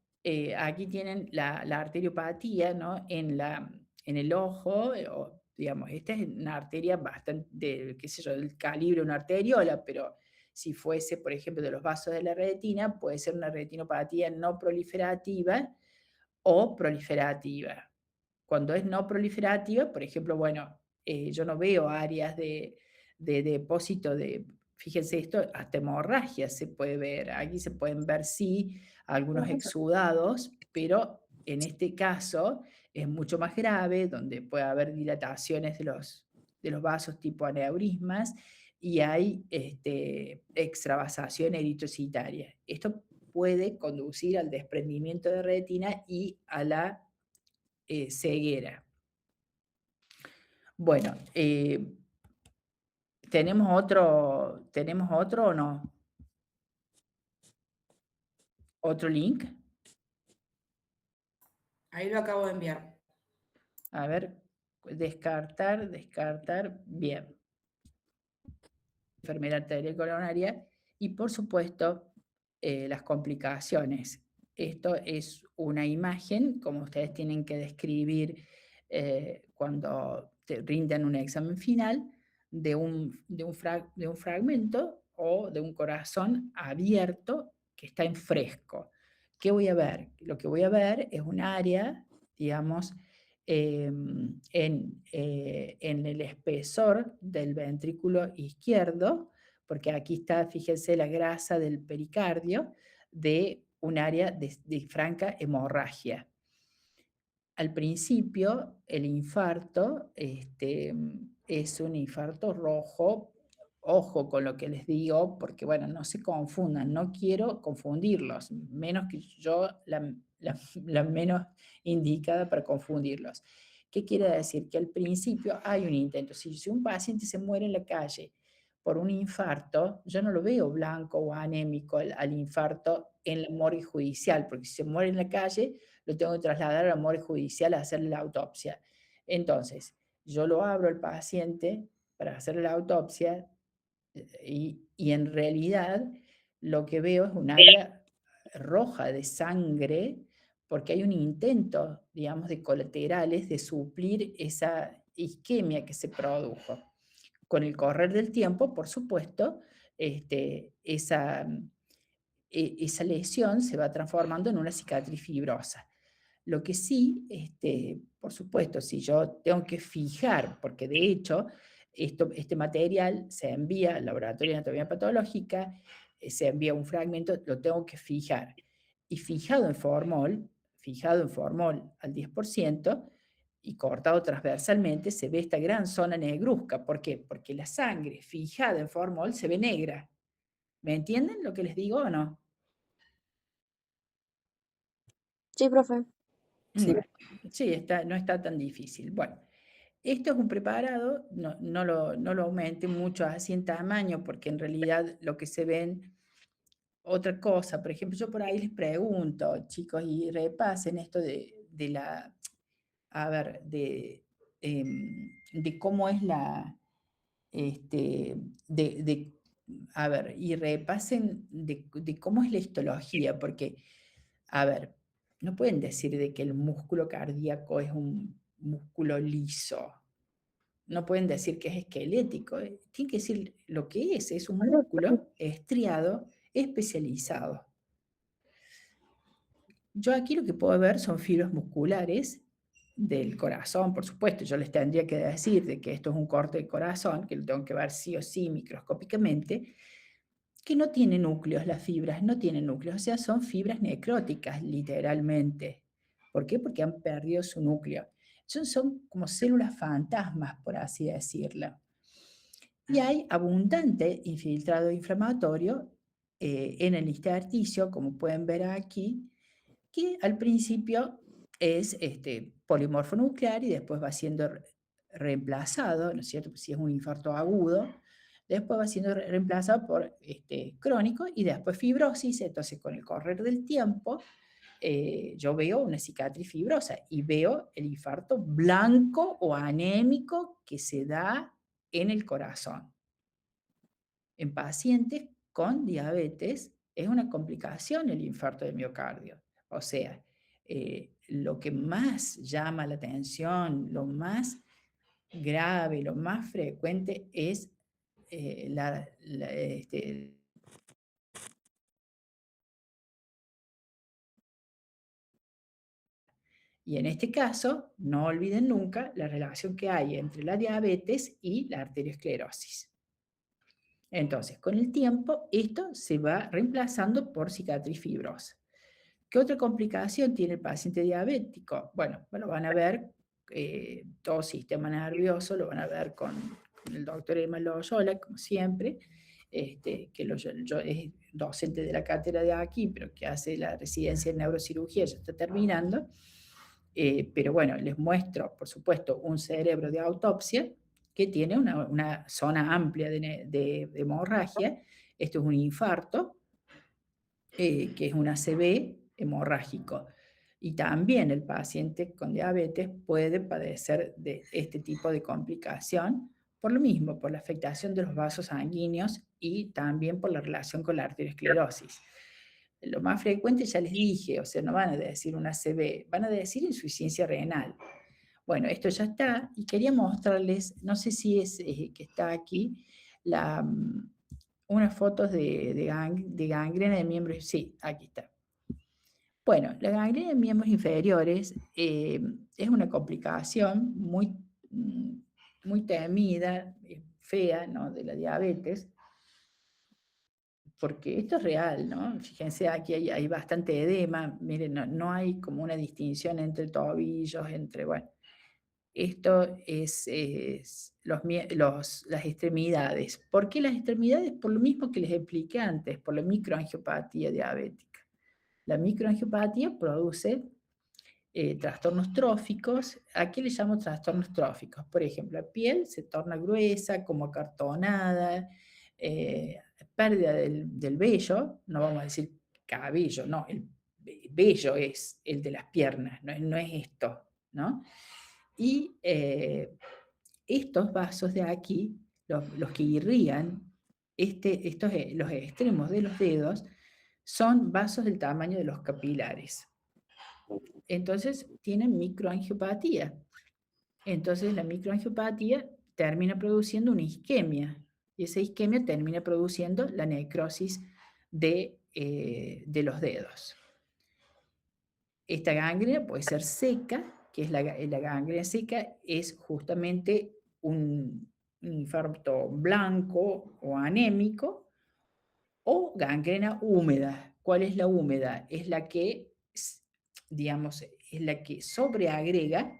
aquí tienen la arteriopatía, ¿no? En el ojo, digamos, esta es una arteria bastante, qué sé yo, del calibre de una arteriola, pero si fuese, por ejemplo, de los vasos de la retina, puede ser una retinopatía no proliferativa o proliferativa. Cuando es no proliferativa, por ejemplo, bueno, yo no veo áreas de depósito de Fíjense esto, hasta hemorragia se puede ver. Aquí se pueden ver, sí, algunos exudados, pero en este caso es mucho más grave, donde puede haber dilataciones de los vasos tipo aneurismas y hay extravasación eritrocitaria. Esto puede conducir al desprendimiento de retina y a la ceguera. Bueno, ¿tenemos otro o no? ¿Otro link? Ahí lo acabo de enviar. A ver, descartar, bien. Enfermedad arterial coronaria y por supuesto las complicaciones. Esto es una imagen, como ustedes tienen que describir cuando te rindan un examen final, de un fragmento o de un corazón abierto que está en fresco. ¿Qué voy a ver? Lo que voy a ver es un área, digamos, en el espesor del ventrículo izquierdo, porque aquí está, fíjense, la grasa del pericardio, de un área de franca hemorragia. Al principio, el infarto es un infarto rojo. Ojo con lo que les digo, porque bueno, no se confundan, no quiero confundirlos, menos que yo la menos indicada para confundirlos. ¿Qué quiere decir? Que al principio hay un intento. Si un paciente se muere en la calle por un infarto, yo no lo veo blanco o anémico al infarto en la morgue judicial, porque si se muere en la calle, lo tengo que trasladar a la morgue judicial a hacerle la autopsia. Entonces, yo lo abro al paciente para hacerle la autopsia y en realidad lo que veo es un área roja de sangre porque hay un intento, digamos, de colaterales de suplir esa isquemia que se produjo. Con el correr del tiempo, por supuesto, esa lesión se va transformando en una cicatriz fibrosa. Lo que sí, por supuesto, si yo tengo que fijar, porque de hecho este material se envía al laboratorio de anatomía patológica, se envía un fragmento, lo tengo que fijar. Y fijado en formol al 10% y cortado transversalmente, se ve esta gran zona negruzca. ¿Por qué? Porque la sangre fijada en formol se ve negra. ¿Me entienden lo que les digo o no? Sí, profe. Sí. Sí, no está tan difícil. Bueno, esto es un preparado, no lo aumente mucho así en tamaño, porque en realidad lo que se ven, otra cosa, por ejemplo, yo por ahí les pregunto, chicos, y repasen esto de la, a ver, de cómo es a ver, y repasen de cómo es la histología, porque, a ver, no pueden decir de que el músculo cardíaco es un músculo liso. No pueden decir que es esquelético. Tienen que decir lo que es un músculo estriado, especializado. Yo aquí lo que puedo ver son fibras musculares del corazón, por supuesto. Yo les tendría que decir de que esto es un corte de corazón, que lo tengo que ver sí o sí microscópicamente, que no tiene núcleos, las fibras no tienen núcleos, o sea, son fibras necróticas, literalmente. ¿Por qué? Porque han perdido su núcleo. Son como células fantasmas, por así decirlo. Y hay abundante infiltrado inflamatorio en el intersticio, como pueden ver aquí, que al principio es polimorfo nuclear y después va siendo reemplazado, ¿no es cierto? Si es un infarto agudo, después va siendo reemplazado por crónico y después fibrosis. Entonces, con el correr del tiempo, yo veo una cicatriz fibrosa y veo el infarto blanco o anémico que se da en el corazón. En pacientes con diabetes es una complicación el infarto de miocardio. O sea, lo que más llama la atención, lo más grave, lo más frecuente es y en este caso, no olviden nunca la relación que hay entre la diabetes y la arteriosclerosis. Entonces, con el tiempo, esto se va reemplazando por cicatriz fibrosa. ¿Qué otra complicación tiene el paciente diabético? Bueno, lo van a ver todo sistema nervioso, lo van a ver con el doctor Emma Loyola, como siempre, que yo es docente de la cátedra de aquí, pero que hace la residencia en neurocirugía, ya está terminando. Pero bueno, les muestro, por supuesto, un cerebro de autopsia que tiene una zona amplia de hemorragia. Esto es un infarto, que es un ACV hemorrágico. Y también el paciente con diabetes puede padecer de este tipo de complicación, por lo mismo, por la afectación de los vasos sanguíneos y también por la relación con la arteriosclerosis. Lo más frecuente, ya les dije, o sea, no van a decir una ACV, van a decir insuficiencia renal. Bueno, esto ya está, y quería mostrarles, no sé si es que está aquí, unas fotos de gangrena de miembros, sí, aquí está. Bueno, la gangrena de miembros inferiores es una complicación muy temida, fea, ¿no?, de la diabetes, porque esto es real, ¿no? Fíjense, aquí hay bastante edema, miren, no hay como una distinción entre tobillos, bueno, esto es las extremidades. ¿Por qué las extremidades? Por lo mismo que les expliqué antes, por la microangiopatía diabética. La microangiopatía produce trastornos tróficos. ¿A qué le llamo trastornos tróficos? Por ejemplo, la piel se torna gruesa, como acartonada, pérdida del vello, no vamos a decir cabello, no, el vello es el de las piernas, no es esto, ¿no? Y estos vasos de aquí, los que irrígan los extremos de los dedos, son vasos del tamaño de los capilares. Entonces tienen microangiopatía. Entonces la microangiopatía termina produciendo una isquemia, y esa isquemia termina produciendo la necrosis de los dedos. Esta gangrena puede ser seca, que es la gangrena seca, es justamente un infarto blanco o anémico, o gangrena húmeda. ¿Cuál es la húmeda? Es la que, digamos, es la que sobreagrega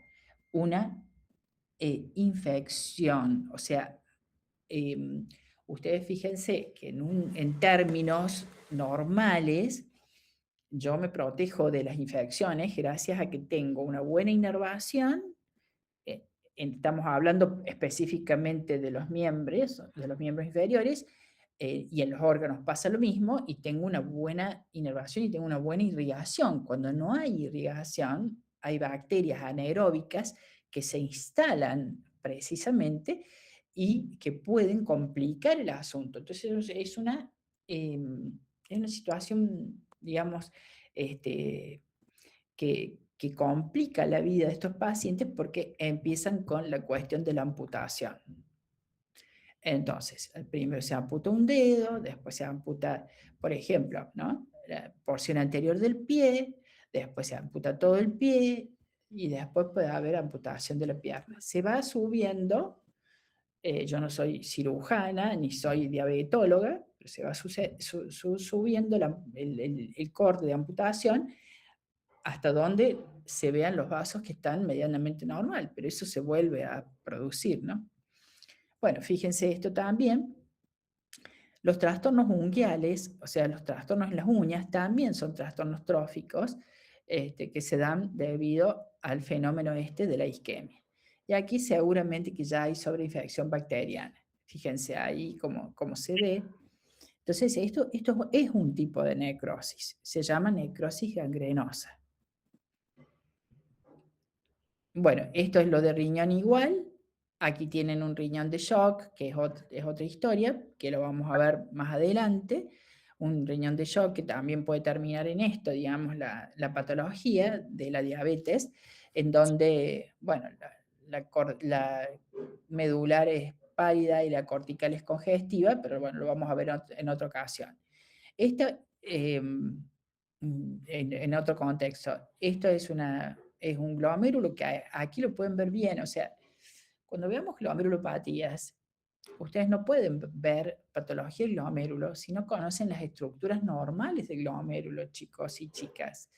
una infección. O sea, ustedes fíjense que en términos normales, yo me protejo de las infecciones gracias a que tengo una buena inervación. Estamos hablando específicamente de los miembros inferiores, y en los órganos pasa lo mismo, y tengo una buena inervación y tengo una buena irrigación. Cuando no hay irrigación, hay bacterias anaeróbicas que se instalan precisamente y que pueden complicar el asunto. Entonces es una situación, digamos, que complica la vida de estos pacientes porque empiezan con la cuestión de la amputación. Entonces, primero se amputa un dedo, después se amputa, por ejemplo, ¿no?, la porción anterior del pie, después se amputa todo el pie, y después puede haber amputación de la pierna. Se va subiendo, yo no soy cirujana, ni soy diabetóloga, pero se va subiendo el corte de amputación hasta donde se vean los vasos que están medianamente normal, pero eso se vuelve a producir, ¿no? Bueno, fíjense esto también. Los trastornos unguiales, o sea, los trastornos en las uñas, también son trastornos tróficos que se dan debido al fenómeno de la isquemia. Y aquí seguramente que ya hay sobreinfección bacteriana. Fíjense ahí cómo se ve. Entonces, esto es un tipo de necrosis. Se llama necrosis gangrenosa. Bueno, esto es lo de riñón igual. Aquí tienen un riñón de shock, que es otra historia, que lo vamos a ver más adelante. Un riñón de shock que también puede terminar en esto, digamos, la patología de la diabetes, en donde, bueno, la medular es pálida y la cortical es congestiva, pero bueno, lo vamos a ver en otra ocasión. Esto, en otro contexto, esto es un glomérulo que aquí lo pueden ver bien, o sea, cuando veamos glomerulopatías, Ustedes no pueden ver patología del glomérulo si no conocen las estructuras normales del glomérulo, chicos y chicas.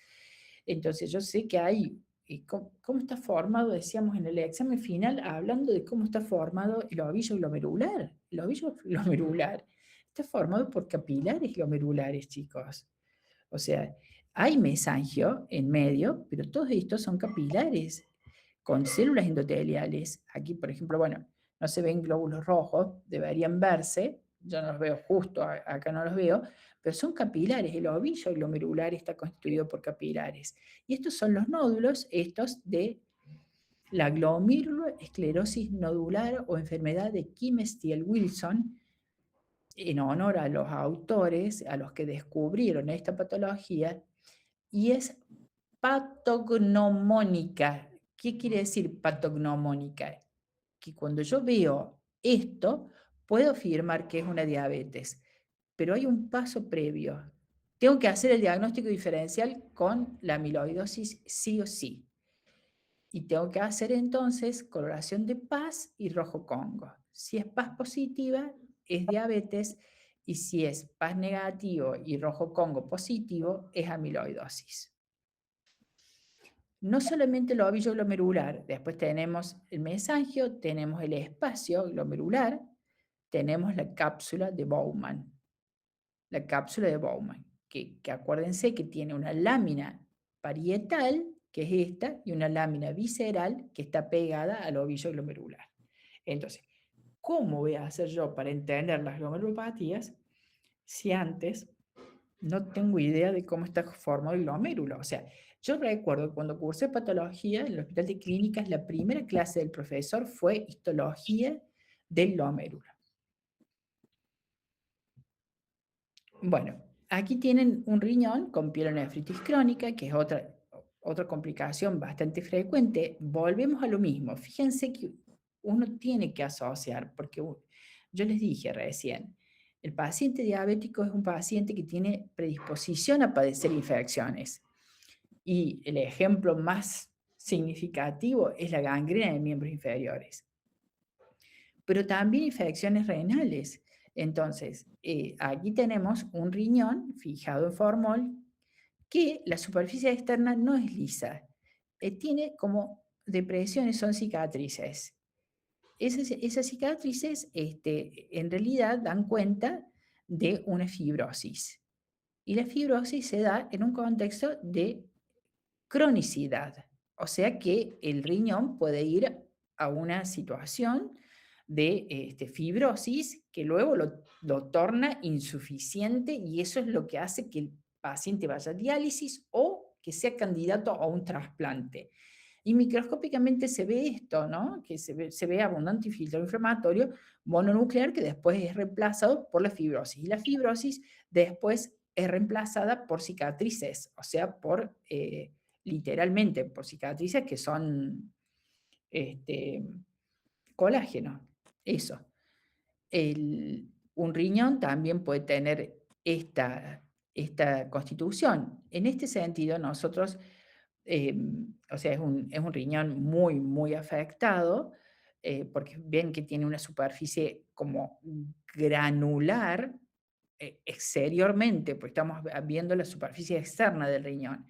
Entonces yo sé que hay, cómo está formado, decíamos en el examen final, hablando de cómo está formado el ovillo glomerular. El ovillo glomerular está formado por capilares glomerulares, chicos. O sea, hay mesangio en medio, pero todos estos son capilares con células endoteliales. Aquí, por ejemplo, bueno, no se ven glóbulos rojos, deberían verse, yo no los veo justo, acá no los veo, pero son capilares, el ovillo glomerular está constituido por capilares. Y estos son los nódulos, estos de la glomeruloesclerosis nodular o enfermedad de Kimmel-Wilson, en honor a los autores, a los que descubrieron esta patología, y es patognomónica. ¿Qué quiere decir patognomónica? Que cuando yo veo esto, puedo afirmar que es una diabetes, pero hay un paso previo. Tengo que hacer el diagnóstico diferencial con la amiloidosis sí o sí. Y tengo que hacer entonces coloración de PAS y rojo Congo. Si es PAS positiva, es diabetes, y si es PAS negativo y rojo Congo positivo, es amiloidosis. No solamente el ovillo glomerular, después tenemos el mesangio, tenemos el espacio glomerular, tenemos la cápsula de Bowman. La cápsula de Bowman, que acuérdense que tiene una lámina parietal, que es esta, y una lámina visceral que está pegada al ovillo glomerular. Entonces, ¿cómo voy a hacer yo para entender las glomerulopatías si antes no tengo idea de cómo está formado el glomérulo? O sea, yo recuerdo cuando cursé patología en el Hospital de Clínicas, la primera clase del profesor fue histología del glomérulo. Bueno, aquí tienen un riñón con pielonefritis crónica, que es otra complicación bastante frecuente. Volvemos a lo mismo. Fíjense que uno tiene que asociar, porque yo les dije recién, el paciente diabético es un paciente que tiene predisposición a padecer infecciones. Y el ejemplo más significativo es la gangrena de miembros inferiores. Pero también infecciones renales. Entonces, aquí tenemos un riñón fijado en formol que la superficie externa no es lisa. Tiene como depresiones, son cicatrices. Esas cicatrices en realidad dan cuenta de una fibrosis. Y la fibrosis se da en un contexto de cronicidad. O sea que el riñón puede ir a una situación de fibrosis que luego lo torna insuficiente, y eso es lo que hace que el paciente vaya a diálisis o que sea candidato a un trasplante. Y microscópicamente se ve esto, ¿no? Que se ve abundante filtro inflamatorio mononuclear que después es reemplazado por la fibrosis. Y la fibrosis después es reemplazada por cicatrices, o sea, literalmente por cicatrices que son colágeno. Eso. Un riñón también puede tener esta constitución. En este sentido, nosotros, o sea, es un riñón muy, muy afectado, porque ven que tiene una superficie como granular exteriormente, porque estamos viendo la superficie externa del riñón.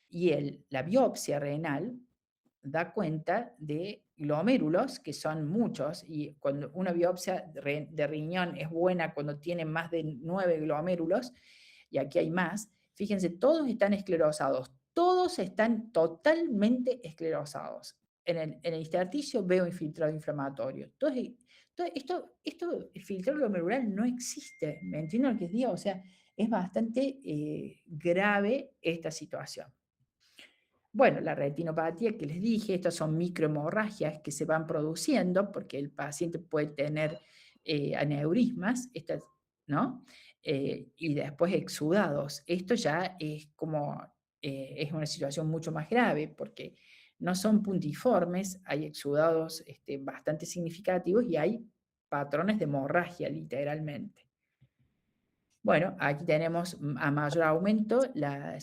Y la biopsia renal da cuenta de glomérulos, que son muchos, y cuando una biopsia de riñón es buena cuando tiene más de 9 glomérulos, y aquí hay más, fíjense, todos están esclerosados, todos están totalmente esclerosados. En el intersticio veo infiltrado inflamatorio. Entonces, el filtrado glomerular no existe, ¿me entienden lo que digo? O sea, es bastante grave esta situación. Bueno, la retinopatía que les dije, estas son microhemorragias que se van produciendo porque el paciente puede tener aneurismas, ¿no? Y después exudados. Esto ya es es una situación mucho más grave porque no son puntiformes, hay exudados bastante significativos y hay patrones de hemorragia literalmente. Bueno, aquí tenemos a mayor aumento la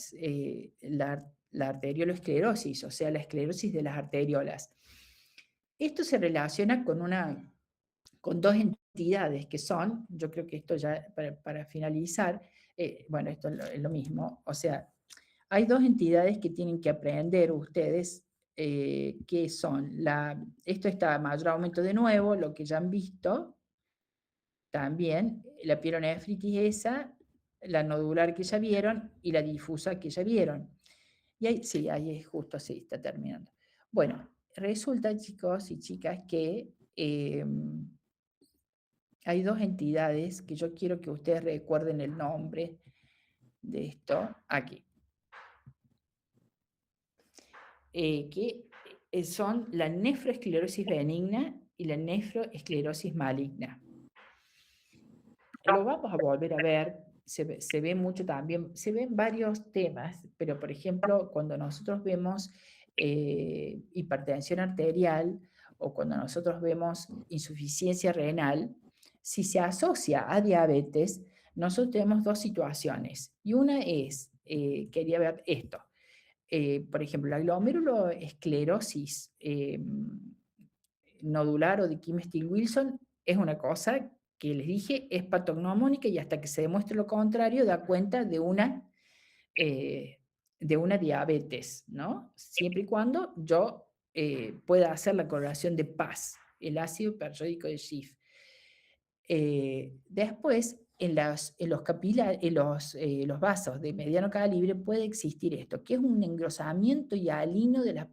arteriolosclerosis, o sea, la esclerosis de las arteriolas. Esto se relaciona con una con dos entidades que son, yo creo que esto ya para finalizar, bueno, esto es lo mismo, o sea, hay dos entidades que tienen que aprender ustedes, que son, esto está mayor aumento de nuevo, lo que ya han visto, también la pielonefritis esa, la nodular que ya vieron y la difusa que ya vieron. Y ahí, sí, ahí es justo, sí, está terminando. Bueno, resulta, chicos y chicas, que hay dos entidades que yo quiero que ustedes recuerden el nombre de esto aquí. Que son la nefroesclerosis benigna y la nefroesclerosis maligna. Lo vamos a volver a ver, se ve mucho también, se ven varios temas, pero por ejemplo, cuando nosotros vemos hipertensión arterial o cuando nosotros vemos insuficiencia renal, si se asocia a diabetes, nosotros tenemos dos situaciones. Y una es, quería ver esto, por ejemplo, la glomeruloesclerosis nodular o de Kim-Steele-Wilson es una cosa que les dije, es patognomónica y hasta que se demuestre lo contrario da cuenta de una diabetes, ¿no? Siempre y cuando yo pueda hacer la correlación de PAS, el ácido hiperródico de Schiff. Después, en los vasos de mediano calibre puede existir esto, que es un engrosamiento y alino de las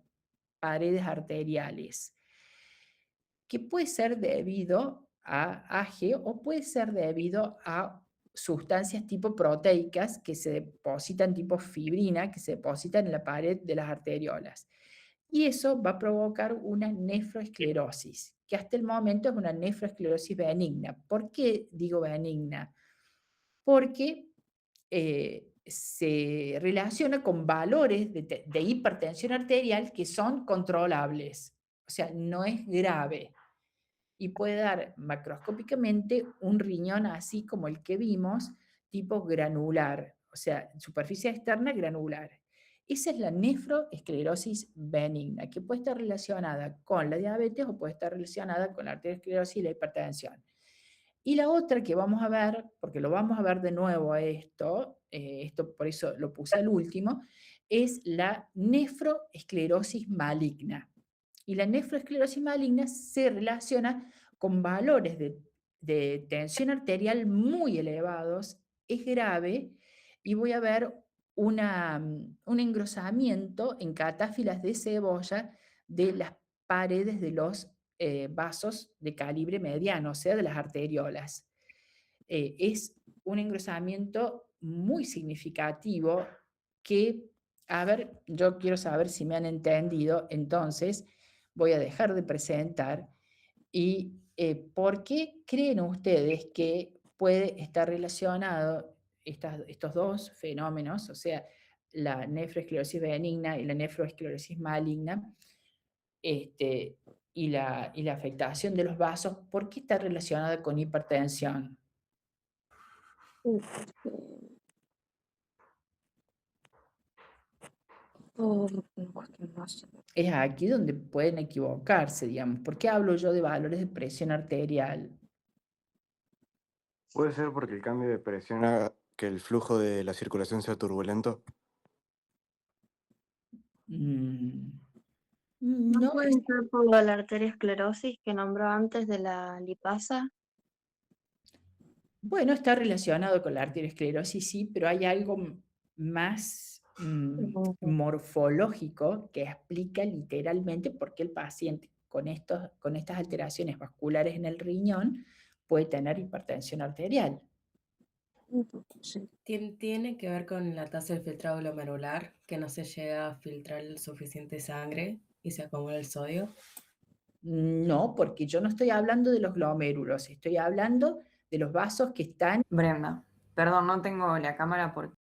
paredes arteriales, que puede ser debido a AG o puede ser debido a sustancias tipo proteicas que se depositan tipo fibrina, que se depositan en la pared de las arteriolas. Y eso va a provocar una nefroesclerosis, que hasta el momento es una nefroesclerosis benigna. ¿Por qué digo benigna? Porque se relaciona con valores de hipertensión arterial que son controlables. O sea, no es grave. Y puede dar macroscópicamente un riñón así como el que vimos, tipo granular, o sea, superficie externa granular. Esa es la nefroesclerosis benigna, que puede estar relacionada con la diabetes o puede estar relacionada con la arteriosclerosis y la hipertensión. Y la otra que vamos a ver, porque lo vamos a ver de nuevo a esto por eso lo puse al último, es la nefroesclerosis maligna. Y la nefroesclerosis maligna se relaciona con valores de tensión arterial muy elevados, es grave, y voy a ver un engrosamiento en catáfilas de cebolla de las paredes de los vasos de calibre mediano, o sea, de las arteriolas. Es un engrosamiento muy significativo que, a ver, yo quiero saber si me han entendido, entonces voy a dejar de presentar y ¿por qué creen ustedes que puede estar relacionado estos dos fenómenos, o sea, la nefroesclerosis benigna y la nefroesclerosis maligna, y la afectación de los vasos, ¿por qué está relacionada con hipertensión? Es aquí donde pueden equivocarse, digamos. ¿Por qué hablo yo de valores de presión arterial? ¿Puede ser porque el cambio de presión haga que el flujo de la circulación sea turbulento? ¿No No, puede ser por lo de la arteriosclerosis que nombró antes de la lipasa? bueno, está relacionado con la arteriosclerosis, sí, pero hay algo más morfológico que explica literalmente por qué el paciente con estas alteraciones vasculares en el riñón puede tener hipertensión arterial. Sí. Tiene que ver con la tasa de filtrado glomerular, que no se llega a filtrar suficiente sangre y se acumula el sodio. No, porque yo no estoy hablando de los glomérulos, estoy hablando de los vasos que están... Brenda, perdón, no tengo la cámara porque